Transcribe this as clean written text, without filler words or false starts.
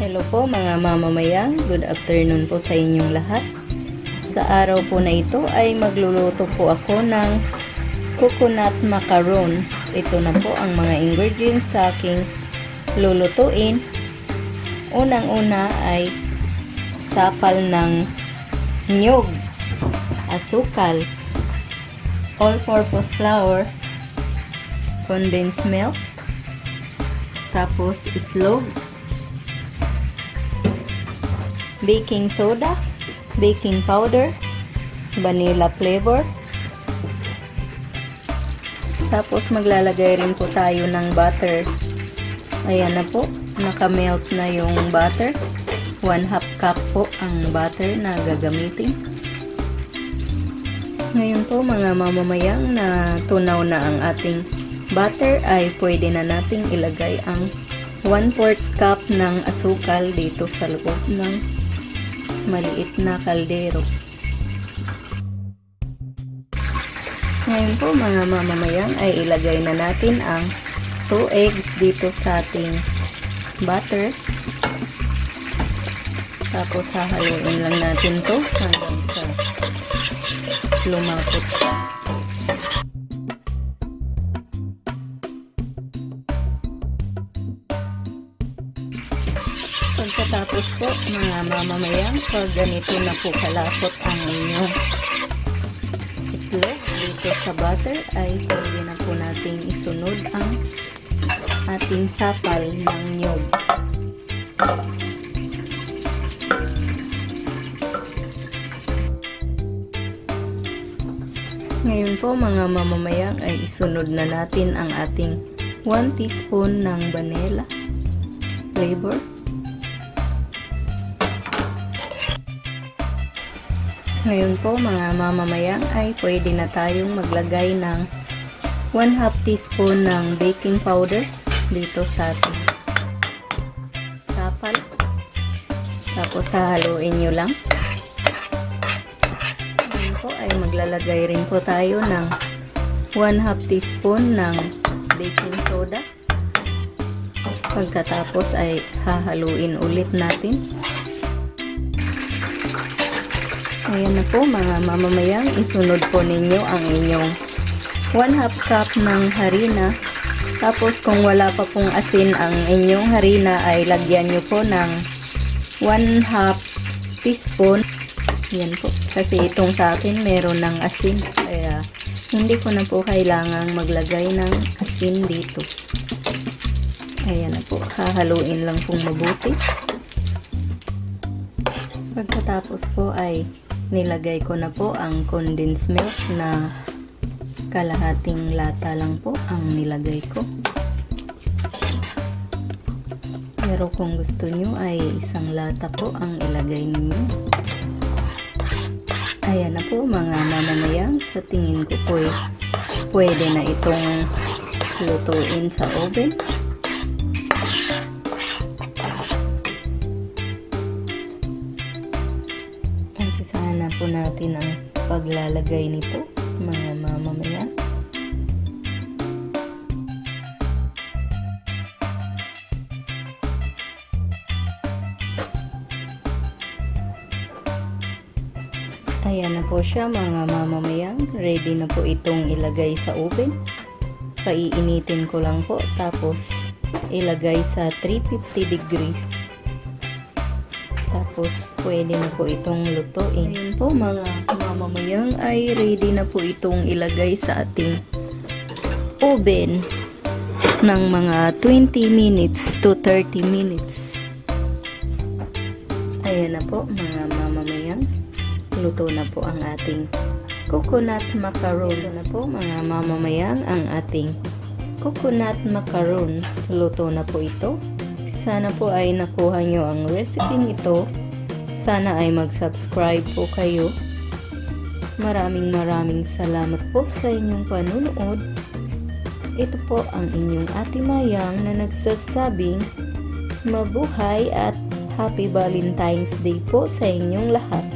Hello po mga mamamayan, good afternoon po sa inyong lahat. Sa araw po na ito ay magluluto po ako ng coconut macarons. Ito na po ang mga ingredients sa aking lulutuin. Unang-una ay sapal ng niyog, asukal, all-purpose flour, condensed milk, tapos itlog, baking soda, baking powder, vanilla flavor. Tapos maglalagay rin po tayo ng butter. Ayan na po, naka-melt na yung butter. 1/2 cup po ang butter na gagamitin. Ngayon po mga mamamayang na tunaw na ang ating butter ay pwede na nating ilagay ang 1/4 cup ng asukal dito sa loob ng maliit na kaldero. Ngayon po mga mamamayang ay ilagay na natin ang 2 eggs dito sa ating butter. Tapos hahaluin lang natin to hanggang sa lumapot siya. Pagkatapos po mga mamamayan, pag ganito na po kalapot ang inyong itlog dito sa butter, ay pwede na po natin isunod ang ating sapal ng niyog. Ngayon po mga mamamayan ay isunod na natin ang ating 1 teaspoon ng vanilla flavor. Ngayon po mga mamamayang ay pwede na tayong maglagay ng 1/2 teaspoon ng baking powder dito sa ating sapal. Tapos hahaluin nyo lang. Ngayon po ay maglalagay rin po tayo ng 1/2 teaspoon ng baking soda. Pagkatapos ay hahaluin ulit natin. Ayan na po mga mamamayang, isunod po ninyo ang inyong 1/2 cup ng harina. Tapos kung wala pa pong asin ang inyong harina ay lagyan nyo po ng 1/2 teaspoon. Yan po, kasi itong sa akin meron ng asin. Kaya hindi ko na po kailangang maglagay ng asin dito. Ayan na po, hahaluin lang pong mabuti. Pagkatapos po ay nilagay ko na po ang condensed milk na kalahating lata lang po ang nilagay ko. Pero kung gusto nyo ay 1 lata po ang ilagay ninyo. Ayan na po mga mamamayang, sa tingin ko po pwede na itong lutuin sa oven. Umpisahan na po natin ang paglalagay nito mga mamamayan. Ayan na po siya mga mamamayan. Ready na po itong ilagay sa oven. Paiinitin ko lang po tapos ilagay sa 350 degrees. Tapos pwede na po itong lutuin. Ayun po mga mamamayang ay ready na po itong ilagay sa ating oven ng mga 20 minutes to 30 minutes. Ayan na po mga mamamayang, luto na po ang ating coconut macarons. Luto na po mga mamamayang ang ating coconut macarons. Luto na po ito. Sana po ay nakuha nyo ang recipe ito. Sana ay mag-subscribe po kayo. Maraming salamat po sa inyong panunood. Ito po ang inyong Ate Mayang na nagsasabing mabuhay at Happy Valentine's Day po sa inyong lahat.